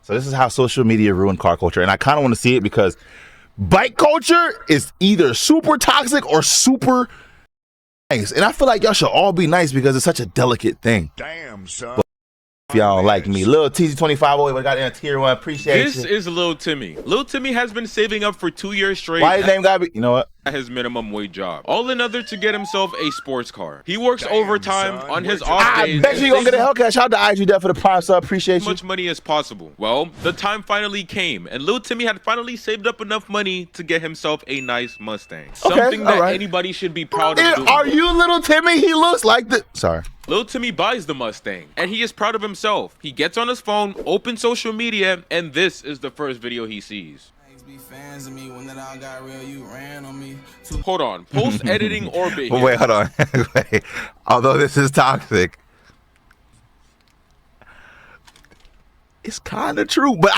So this is how social media ruined car culture, and I kind of want to see it because bike culture is either super toxic or super nice, and I feel like y'all should all be nice because it's such a delicate thing. Damn, son. But if y'all don't like me, Lil TZ25, we got in a tier 1. Appreciate This is Lil Timmy. Lil Timmy has been saving up for 2 years straight. Why his name gotta be? You know what? At his minimum wage job, all in order to get himself a sports car. He works Damn, overtime son. on his Where'd off you- days. I bet you gonna get a Hellcat. Shout out to IG Def for the prime sub. Appreciate As you. much money as possible. Well, the time finally came, and Lil Timmy had finally saved up enough money to get himself a nice Mustang. Something that alright. anybody should be proud of doing. Are you little Timmy? He looks like the. Sorry. Lil Timmy buys the Mustang, and he is proud of himself. He gets on his phone, opens social media, and this is the first video he sees. Be fans of me when that all got real, you ran on me. Hold on, post-editing orbit. Well, wait, hold on. Wait. Although this is toxic, it's kind of true. But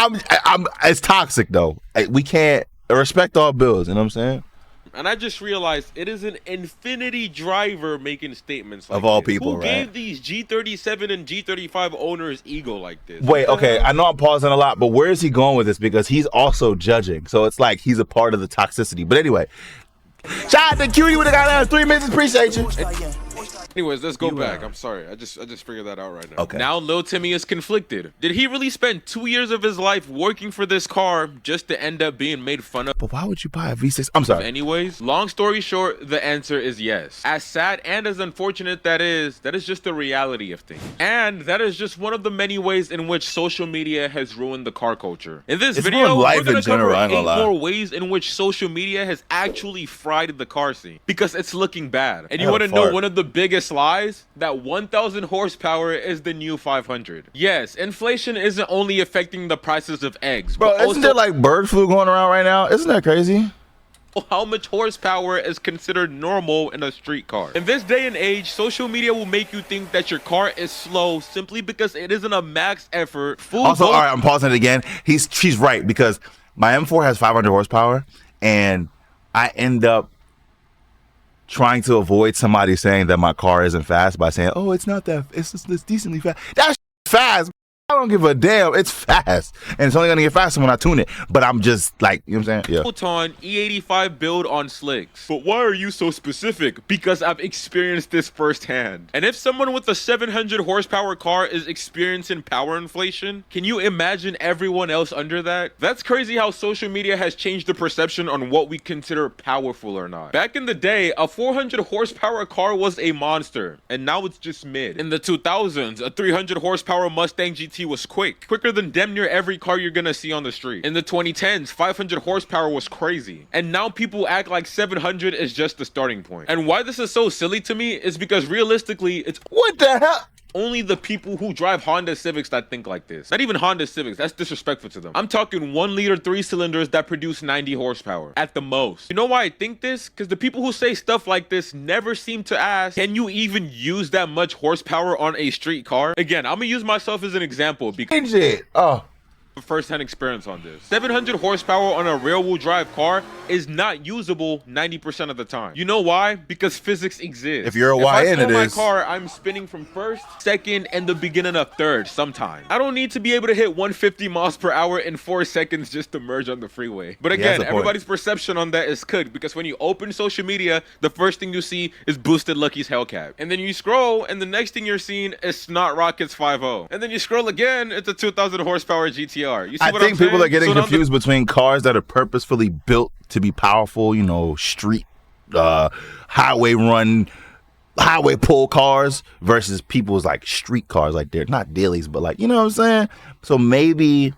it's toxic though. We can't respect all bills. You know what I'm saying? And I just realized it is an Infinity driver making statements like Of all this. people, Who right? gave these G37 and G35 owners ego like this? Wait, okay. I know I'm pausing a lot, but where is he going with this? Because he's also judging, so it's like he's a part of the toxicity. But anyway, shout out to Cutie with the guy 3 minutes. Appreciate you. Anyways, let's go back. I'm sorry. I just figured that out right now. Okay. Now Lil Timmy is conflicted. Did he really spend 2 years of his life working for this car just to end up being made fun of? But why would you buy a V6? I'm sorry. Anyways, long story short, the answer is yes. As sad and as unfortunate that is just the reality of things. And that is just one of the many ways in which social media has ruined the car culture. In this It's video, ruined life we're gonna in general, I cover ain't 8 gonna lie. more ways in which social media has actually fried the car scene because it's looking bad. And you I want had to a know fart. one of the biggest lies? That 1,000 horsepower is the new 500. Yes, inflation isn't only affecting the prices of eggs, Bro, but isn't there like bird flu going around right now? Isn't that crazy? how much horsepower is considered normal in a street car. In this day and age, social media will make you think that your car is slow simply because it isn't a max effort. Also, all right, I'm pausing it again. She's right because my M4 has 500 horsepower, and I end up trying to avoid somebody saying that my car isn't fast by saying, "Oh, it's not that. It's decently fast." That's fast. I don't give a damn. It's fast, and it's only gonna get faster when I tune it. But I'm just like, you know what I'm saying? Yeah. Peloton E85 build on slicks. But why are you so specific? Because I've experienced this firsthand. And if someone with a 700 horsepower car is experiencing power inflation, can you imagine everyone else under that? That's crazy how social media has changed the perception on what we consider powerful or not. Back in the day, a 400 horsepower car was a monster, and now it's just mid. In the 2000s, a 300 horsepower Mustang GT was quicker than damn near every car you're gonna see on the street. In the 2010s, 500 horsepower was crazy, and now people act like 700 is just the starting point. And why this is so silly to me is because realistically, it's What the hell? only the people who drive Honda Civics that think like this. Not even Honda Civics, that's disrespectful to them. I'm talking 1 liter 3 cylinders that produce 90 horsepower at the most. You know why I think this? Because the people who say stuff like this never seem to ask, can you even use that much horsepower on a street car? Again, I'm gonna use myself as an example because Change it. Oh. first-hand experience on this. 700 horsepower on a rear-wheel drive car is not usable 90% of the time. You know why? Because physics exists. If you're a if I YN, slow it my is. car, I'm spinning from first, second, and the beginning of third sometimes. I don't need to be able to hit 150 miles per hour in 4 seconds just to merge on the freeway. But that's again, the point. everybody's perception on that is cooked because when you open social media, the first thing you see is Boosted Lucky's Hellcat. And then you scroll, and the next thing you're seeing is Snot Rocket's 5.0. And then you scroll again, it's a 2,000 horsepower GTR. You see I what think I'm saying? people are getting So now confused between cars that are purposefully built to be powerful, you know, street, highway pull cars versus people's like street cars, like they're not dailies, but like, you know what I'm saying? So maybe,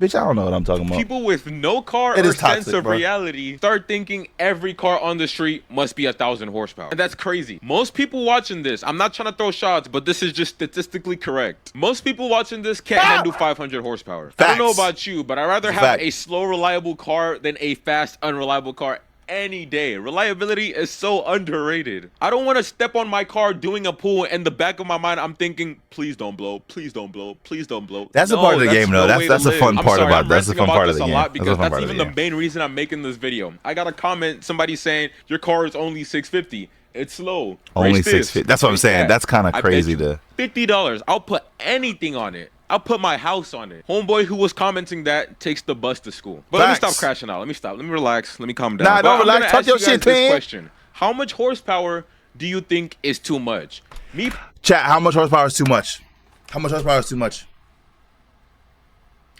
bitch, I don't know what I'm talking about. People with no car It or is toxic, sense of bro. reality start thinking every car on the street must be 1,000 horsepower. And that's crazy. Most people watching this, I'm not trying to throw shots, but this is just statistically correct. Most people watching this can't handle 500 horsepower. I don't know Facts. about you, but I'd rather It's a have fact. a slow, reliable car than a fast, unreliable car any day. Reliability is so underrated. I don't want to step on my car doing a pull and the back of my mind I'm thinking, please don't blow, please don't blow, please don't blow. That's a part of the game, though. no way That's to the fun live. part I'm sorry, about- I'm that's the ranting fun about part of this the a game. lot That's the because fun that's part of even the the game. main reason I'm making this video. I got a comment, somebody saying your car is only 650. It's slow. Only Race this, 650. That's what I'm race saying. that. That's kind of I bet crazy you to. $50. I'll put anything on it. I'll put my house on it. Homeboy who was commenting that takes the bus to school. But Facts. let me stop crashing out. Let me stop. Let me relax. Let me calm down. Nah, But don't I'm relax. gonna Talk ask your you guys shit, this man. question. How much horsepower do you think is too much? Me, Chat, how much horsepower is too much? How much horsepower is too much?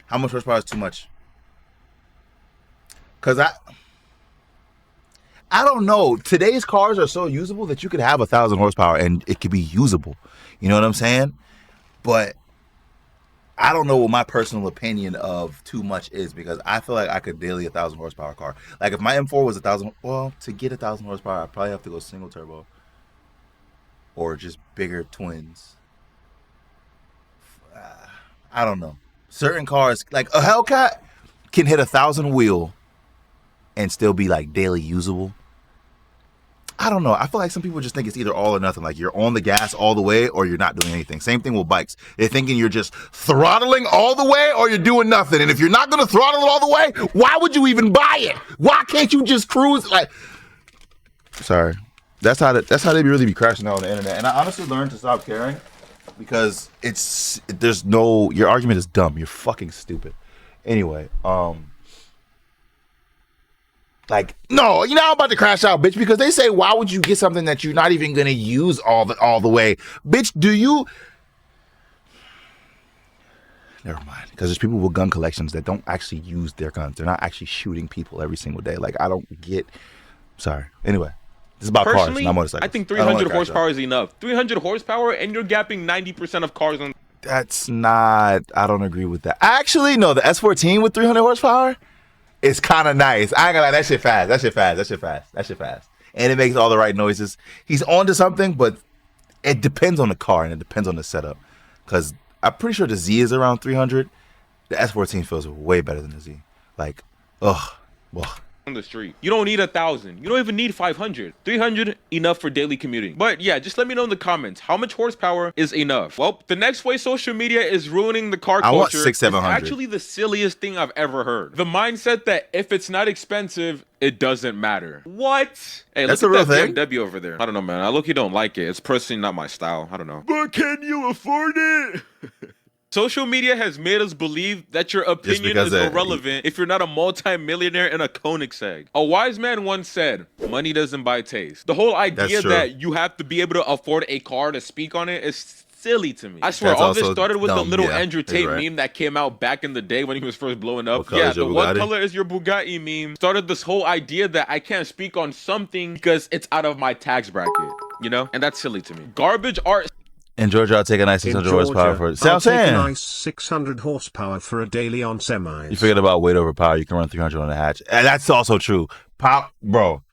How much horsepower is too much? Because I don't know. Today's cars are so usable that you could have 1,000 horsepower and it could be usable. You know what I'm saying? But I don't know what my personal opinion of too much is, because I feel like I could daily 1,000 horsepower car. Like if my M4 was 1,000, well, to get 1,000 horsepower, I'd probably have to go single turbo or just bigger twins. I don't know. Certain cars, like a Hellcat, can hit 1,000 wheel and still be like daily usable. I don't know. I feel like some people just think it's either all or nothing. Like you're on the gas all the way or you're not doing anything. Same thing with bikes. They're thinking you're just throttling all the way or you're doing nothing. And if you're not going to throttle it all the way, why would you even buy it? Why can't you just cruise? Like, sorry. That's how they really be crashing out on the internet. And I honestly learned to stop caring because your argument is dumb. You're fucking stupid. Anyway, like, no, you know, I'm about to crash out, bitch, because they say, why would you get something that you're not even going to use all the way? Bitch, do you? Never mind. Because there's people with gun collections that don't actually use their guns. They're not actually shooting people every single day. Like, I don't get. Sorry. Anyway, this is about cars, not motorcycles. I think 300 horsepower is enough. 300 horsepower, and you're gapping 90% of cars on. That's not. I don't agree with that. Actually, no, the S14 with 300 horsepower. It's kind of nice. I ain't gonna lie, that shit fast. And it makes all the right noises. He's onto something, but it depends on the car and it depends on the setup. Because I'm pretty sure the Z is around 300. The S14 feels way better than the Z. Like, ugh. On the street. You don't need 1,000. You don't even need 500. 300, enough for daily commuting. But yeah, just let me know in the comments, how much horsepower is enough? Well, the next way social media is ruining the car culture want 600-700. is actually the silliest thing I've ever heard. The mindset that if it's not expensive, it doesn't matter. What? Hey, That's look a at real that thing. BMW over there. I don't know, man. I look, you don't like it. It's personally not my style. I don't know. But can you afford it? Social media has made us believe that your opinion is irrelevant if you're not a multi-millionaire in a Koenigsegg. A wise man once said, money doesn't buy taste. The whole idea that you have to be able to afford a car to speak on it is silly to me. I swear, all this started with the little Andrew Tate meme that came out back in the day when he was first blowing up. Yeah, the what color is your Bugatti meme started this whole idea that I can't speak on something because it's out of my tax bracket, you know? And that's silly to me. Garbage art. In Georgia, I'll take a nice 600 horsepower for it. See what I'm saying? A nice 600 horsepower for a daily on semis. You forget about weight over power. You can run 300 on a hatch. And that's also true. Bro,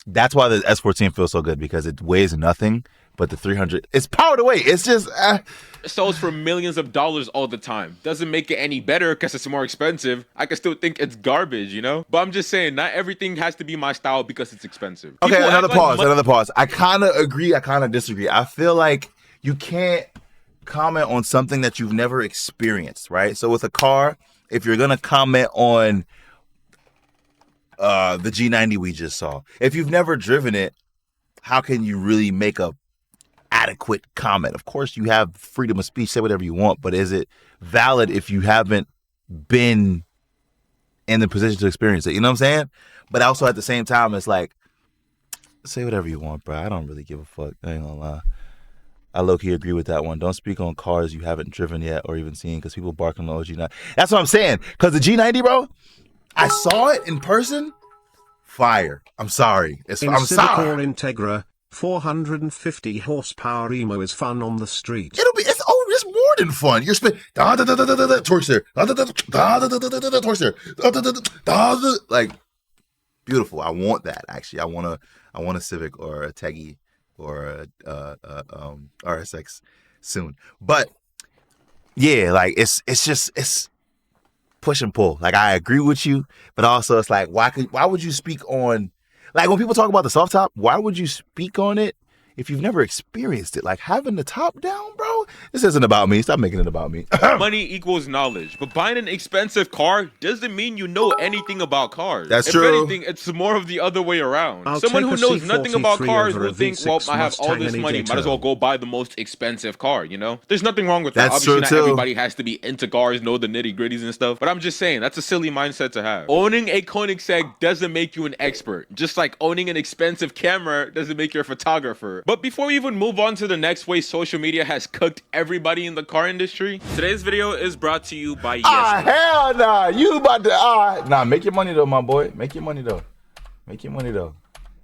that's why the S14 feels so good, because it weighs nothing, but the 300, it's power to weight. It's just... It sells for millions of dollars all the time. Doesn't make it any better because it's more expensive. I can still think it's garbage, you know? But I'm just saying, not everything has to be my style because it's expensive. Okay, People another pause. I kind of agree. I kind of disagree. I feel like you can't comment on something that you've never experienced, right? So with a car, if you're going to comment on the G90 we just saw, if you've never driven it, how can you really make a adequate comment? Of course, you have freedom of speech, say whatever you want, but is it valid if you haven't been in the position to experience it? You know what I'm saying? But also at the same time, it's like, say whatever you want, bro. I don't really give a fuck. I ain't gonna lie. I low-key agree with that one. Don't speak on cars you haven't driven yet or even seen, because people bark on the G90. That's what I'm saying. Because the G90, bro, I saw it in person. Fire. I'm sorry. I'm sorry. Integra, 450 horsepower emo is fun on the street. It's more than fun. You're spinning. Torque there. Torque there. Like, beautiful. I want that, actually. I want a Civic or a Teggy or a RSX soon. But yeah, like it's push and pull. Like, I agree with you, but also it's like, why would you speak on, like, when people talk about the soft top, why would you speak on it if you've never experienced it. Like having the top down, bro. This isn't about me. Stop making it about me. Money equals knowledge, but buying an expensive car doesn't mean you know anything about cars. That's if true. anything, it's more of the other way around. I'll Someone take who a knows nothing about C43 cars over a will think, V6 well, I have all Mustang this any money, day might as well term. go buy the most expensive car, you know? There's nothing wrong with that. That's Obviously, true, not too. everybody has to be into cars, know the nitty gritties and stuff, but I'm just saying, that's a silly mindset to have. Owning a Koenigsegg doesn't make you an expert, just like owning an expensive camera doesn't make you a photographer. But before we even move on to the next way social media has cooked everybody in the car industry, today's video is brought to you by Yes. Hell nah. You about to nah, make your money though, my boy. Make your money though. Make your money though.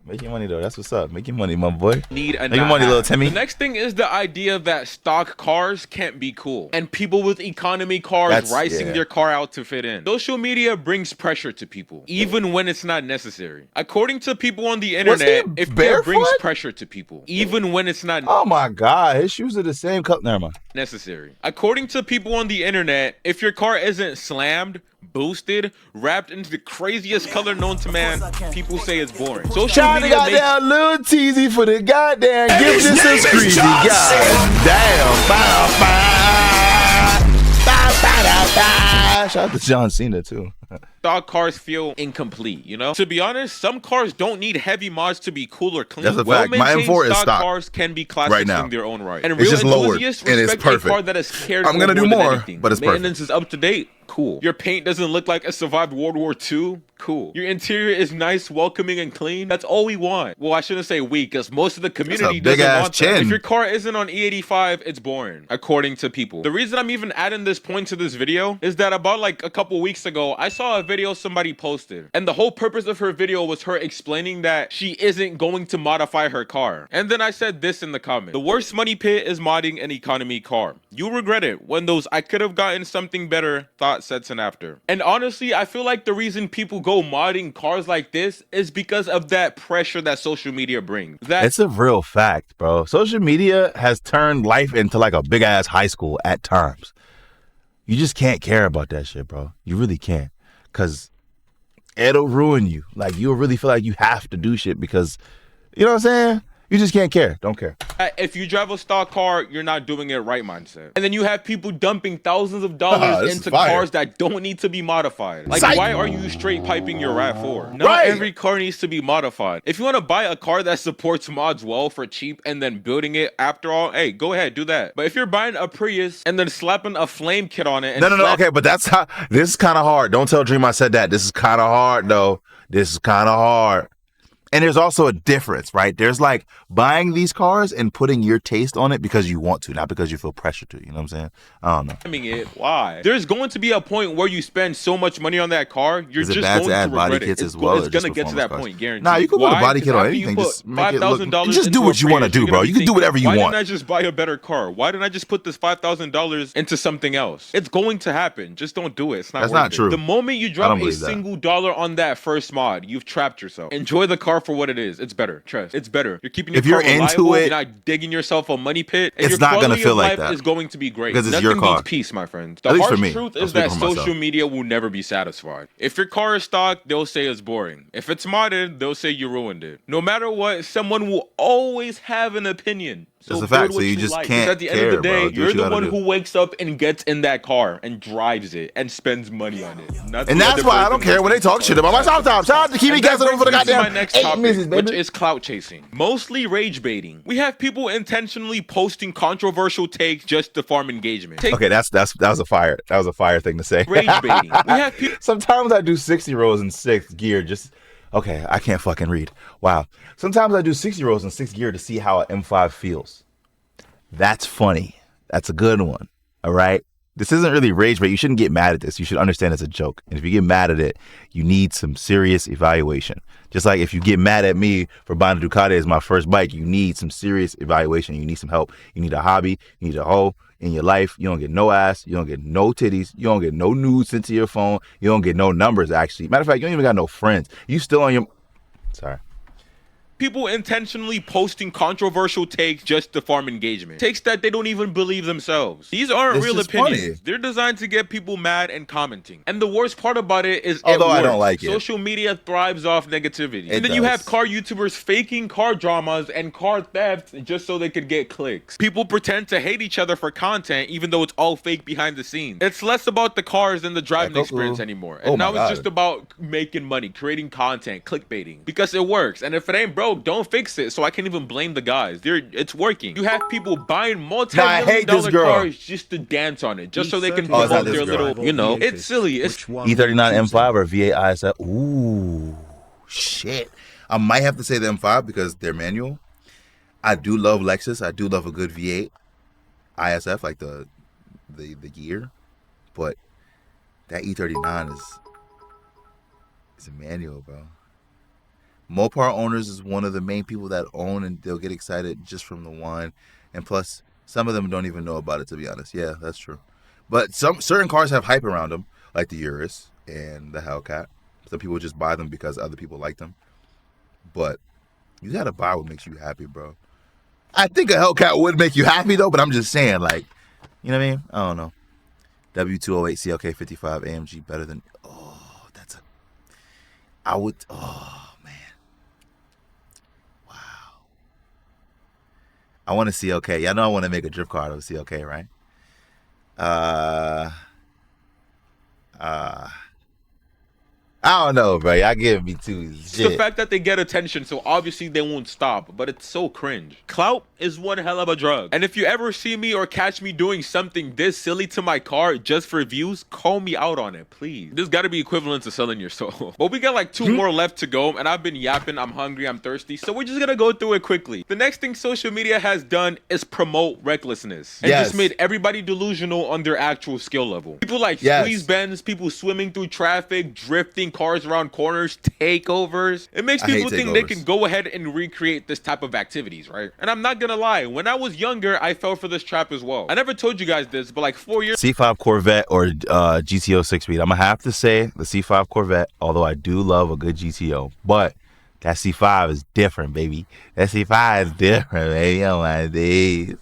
Make your money though. That's what's up. Make your money, my boy. Need a Make your money, little Timmy. The next thing is the idea that stock cars can't be cool, and people with economy cars ricing their car out to fit in. Social media brings pressure to people, even when it's not necessary. According to people on the internet, it brings pressure to people, even when it's not Oh my God, his shoes are the same color. Never mind. necessary. According to people on the internet, if your car isn't slammed, boosted, wrapped into the craziest color known to man, people say it's boring. Social Trying to media makes goddamn little teasy for the goddamn gift this is greasy. God damn. Shout out to John Cena too. stock cars feel incomplete, you know? To be honest, some cars don't need heavy mods to be cool or clean. That's a fact. My Well-maintained M4 is stock stock cars can be classics right now. in their own right. And It's real just lowered, enthusiasts and it's respect a perfect. car that is cared I'm for gonna do more than more, anything. but it's perfect. Maintenance is up to date. Cool. Your paint doesn't look like it survived World War II. Cool. Your interior is nice, welcoming, and clean. That's all we want. Well, I shouldn't say we, because most of the community doesn't want that. If your car isn't on E85, it's boring, according to people. The reason I'm even adding this point to this video is that about like a couple weeks ago, I saw a video somebody posted, and the whole purpose of her video was her explaining that she isn't going to modify her car. And then I said this in the comment: the worst money pit is modding an economy car. You'll regret it when those "I could have gotten something better" thought sets in after. And honestly, I feel like the reason people go modding cars like this is because of that pressure that social media brings. It's a real fact, bro. Social media has turned life into like a big ass high school at times. You just can't care about that shit, bro. You really can't, because it'll ruin you. Like, you'll really feel like you have to do shit because, you know what I'm saying? You just can't care. Don't care. If you drive a stock car, you're not doing it right mindset. And then you have people dumping thousands of dollars into cars that don't need to be modified. Like, why are you straight piping your RAV4? Not every car needs to be modified. If you want to buy a car that supports mods well for cheap and then building it after all, hey, go ahead, do that. But if you're buying a Prius and then slapping a flame kit on it and No, okay, but that's how, this is kind of hard. Don't tell Dream I said that. This is kind of hard, though. This is kind of hard. And there's also a difference, right? There's like buying these cars and putting your taste on it because you want to, not because you feel pressure to. You know what I'm saying? I don't know. Why? There's going to be a point where you spend so much money on that car, you're just going to add body kits as well. It's going to get to that point, guaranteed. Nah, you can put a body kit on anything. Just make it look. Just do what you want to do, bro. You can do whatever you want. Why didn't I just buy a better car? Why didn't I just put this $5,000 into something else? It's going to happen. Just don't do it. It's not. That's not true. The moment you drop a single dollar on that first mod, you've trapped yourself. Enjoy the car for what it is. It's better. Trust. It's better. You're keeping your car reliable. You're not digging yourself a money pit. And it's not going to feel like that. Is going to be great because it's Nothing your car. Beats peace, my friend. The harsh truth is that social media will never be satisfied. If your car is stock, they'll say it's boring. If it's modded, they'll say you ruined it. No matter what, someone will always have an opinion. So it's a fact. So you just can't. At the end of the day, you're the one who wakes up and gets in that car and drives it and spends money on it. And that's why I don't care when they talk shit about my top. Shout out to Kimi Gasoline for the goddamn my next topic, which is clout chasing. Mostly rage baiting. We have people intentionally posting controversial takes just to farm engagement. Okay, that was a fire. That was a fire thing to say. Rage baiting. We have people. Sometimes I do 60 rows in 6th gear just. Okay, I can't fucking read. Wow. Sometimes I do 60 rows in 6th gear to see how an M5 feels. That's funny. That's a good one. All right? This isn't really rage, but you shouldn't get mad at this. You should understand it's a joke. And if you get mad at it, you need some serious evaluation. Just like if you get mad at me for buying a Ducati as my first bike, you need some serious evaluation. You need some help. You need a hobby. You need a hoe in your life. You don't get no ass. You don't get no titties. You don't get no nudes sent to your phone. You don't get no numbers, actually. Matter of fact, you don't even got no friends. You still on your... Sorry. People intentionally posting controversial takes just to farm engagement. Takes that they don't even believe themselves. These aren't It's real just opinions. funny. They're designed to get people mad and commenting. And the worst part about it is Although it I don't works. like it. Social media thrives off negativity. It And then you does. have car YouTubers faking car dramas and car thefts just so they could get clicks. People pretend to hate each other for content even though it's all fake behind the scenes. It's less about the cars and the driving Echo experience Cool. anymore. Oh And my now God. it's just about making money, creating content, clickbaiting. Because it works. And if it ain't broke, don't fix it. So I can't even blame the guys. It's working. You have people buying Nah, I multi-million hate this dollar girl. cars just to dance on it. Just so they can E39 Oh, it's not promote this their girl. little, you know, it's silly. It's Which one E39 are you M5 or V8 ISF? Ooh, shit. I might have to say the M5 because they're manual. I do love Lexus. I do love a good V8 ISF, like the gear. But that E39 is a manual, bro. Mopar owners is one of the main people that own, and they'll get excited just from the one. And plus, some of them don't even know about it, to be honest. Yeah, that's true. But some certain cars have hype around them, like the Urus and the Hellcat. Some people just buy them because other people like them. But you gotta buy what makes you happy, bro. I think a Hellcat would make you happy though, but I'm just saying, like, you know what I mean? I don't know. W208 CLK 55 AMG better than. Oh, that's a. I would. Oh man. Wow. I want a CLK. Y'all know I want to make a drift car out of a CLK, right? I don't know, bro. Y'all giving me too the shit. fact that they get attention, so obviously they won't stop, but it's so cringe. Clout is one hell of a drug. And if you ever see me or catch me doing something this silly to my car just for views, call me out on it, please. This gotta be equivalent to selling your soul. But we got like 2 more left to go, and I've been yapping, I'm hungry, I'm thirsty, so we're just gonna go through it quickly. The next thing social media has done is promote recklessness. And Yes. just made everybody delusional on their actual skill level. People like Yes. squeeze bends, people swimming through traffic, drifting cars around corners, takeovers. It makes I hate people think they takeovers. can go ahead and recreate this type of activities, right? And I'm not gonna lie, when I was younger, I fell for this trap as well. I never told you guys this, but like 4 years C5 Corvette or GTO 6-speed. I'm gonna have to say the C5 Corvette, although I do love a good GTO, but that C5 is different, baby. That C5 is different, baby. Oh my days.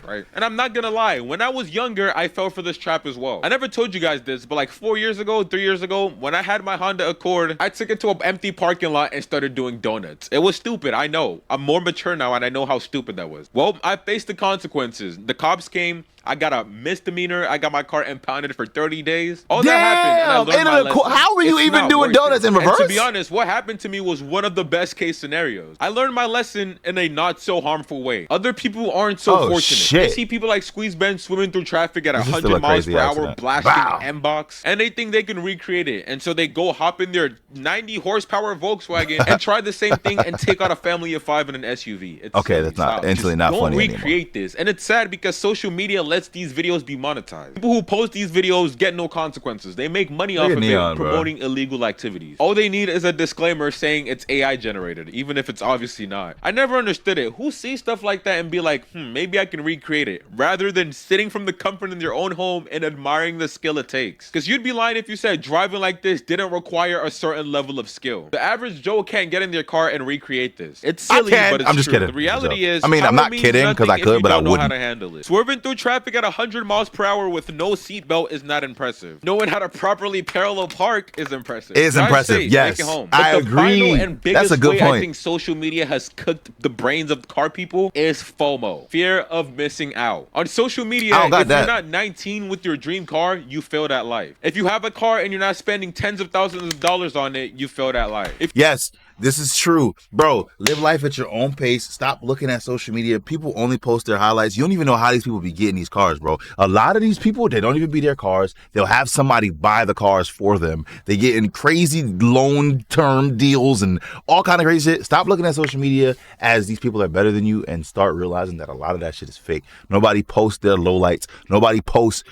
right? And I'm not gonna lie, when I was younger, I fell for this trap as well. I never told you guys this, but like 4 years ago, 3 years ago, when I had my Honda Accord, I took it to an empty parking lot and started doing donuts. It was stupid, I know. I'm more mature now and I know how stupid that was. Well, I faced the consequences. The cops came, I got a misdemeanor, I got my car impounded for 30 days. All that happened, and I learned my lesson. How were you It's even not doing worth donuts it. in And reverse? to be honest, what happened to me was one of the best case scenarios. I learned my lesson in a not so harmful way. Other people aren't so Oh, fortunate. shit. They see people like Squeeze Ben swimming through traffic at This is still 100 a miles crazy per hour, accident. blasting Wow. M-Box, and they think they can recreate it. And so they go hop in their 90 horsepower Volkswagen and try the same thing and take out a family of 5 in an SUV. It's Okay, silly. that's not Stop. instantly Just not don't funny recreate this. And it's sad because social media lets these videos be monetized. People who post these videos get no consequences. They make money Look off at of Neon, it bro. promoting illegal activities. All they need is a disclaimer saying it's AI generated, even if it's obviously not. I never understood it. Who sees stuff like that and be like, maybe I can recreate it, rather than sitting from the comfort in their own home and admiring the skill it takes? Because you'd be lying if you said driving like this didn't require a certain level of skill. The average Joe can't get in their car and recreate this. It's silly, can. but it's I'm just true. kidding. The reality It's a is, joke. I mean, I'm power not means kidding, 'cause nothing I if could, you but I don't know how wouldn't. to handle it. Swerving through traffic at 100 miles per hour with no seatbelt is not impressive. Knowing how to properly parallel park is impressive. It is Drive impressive, safe, yes. make it home. I But the final agree. and biggest That's a good way I point. think social media has cooked the brains of car people is FOMO, fear of missing out. On social media, I don't got if that. you're not 19 with your dream car, you failed at life. If you have a car and you're not spending tens of thousands of dollars on it, you failed at life. If Yes, this is true. Bro, live life at your own pace. Stop looking at social media. People only post their highlights. You don't even know how these people be getting these cars, bro. A lot of these people, they don't even be their cars. They'll have somebody buy the cars for them. They get in crazy loan term deals and all kind of crazy shit. Stop looking at social media as these people are better than you and start realizing that a lot of that shit is fake. Nobody posts their lowlights. Nobody posts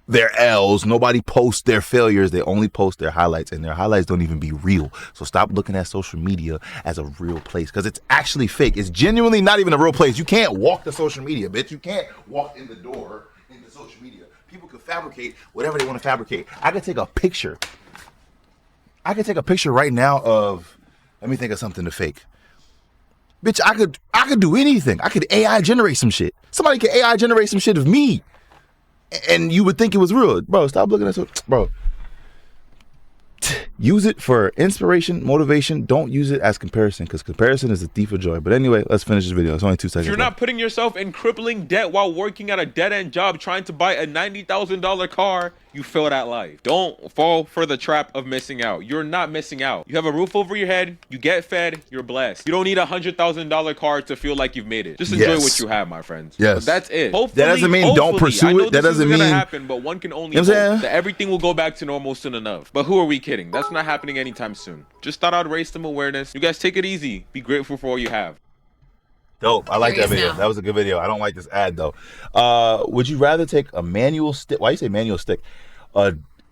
their L's. Nobody posts their failures. They only post their highlights, and their highlights don't even be real. So stop looking at social media as a real place, because it's actually fake. It's genuinely not even a real place. You can't walk to social media, bitch. You can't walk in the door into social media. People can fabricate whatever they want to fabricate. I could take a picture. I could take a picture right now of, let me think of something to fake. Bitch, I could do anything. I could AI generate some shit. Somebody could AI generate some shit of me. And you would think it was real. Bro, stop looking at so bro. Use it for inspiration, motivation. Don't use it as comparison, because comparison is the thief of joy. But anyway, let's finish this video. It's only 2 seconds. If you're not putting yourself in crippling debt while working at a dead-end job trying to buy a $90,000 car, you failed at life. Don't fall for the trap of missing out. You're not missing out. You have a roof over your head, you get fed, you're blessed. You don't need a $100,000 car to feel like you've made it. Just enjoy what you have, my friends. Yes. But that's it. Hopefully, that doesn't mean don't pursue it. That doesn't mean gonna happen, but one can only hope that everything will go back to normal soon enough. But who are we kidding? That's not happening anytime soon. Just thought I'd raise some awareness. You guys take it easy. Be grateful for all you have. Dope. I like that video. That was a good video. I don't like this ad though. Would you rather take a manual stick? Why you say manual stick?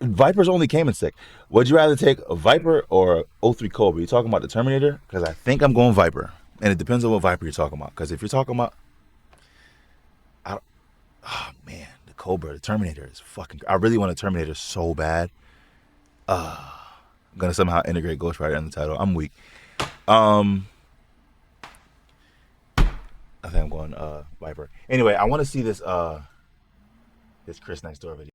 Vipers only came in stick. Would you rather take a Viper or 03 Cobra? You talking about the Terminator? Because I think I'm going Viper, and it depends on what Viper you're talking about. Because if you're talking about, oh man, the Cobra, the Terminator is fucking. I really want a Terminator so bad. I'm gonna somehow integrate Ghost Rider in the title. I'm weak. I think I'm going Viper. Anyway, I want to see this Chris Next Door video.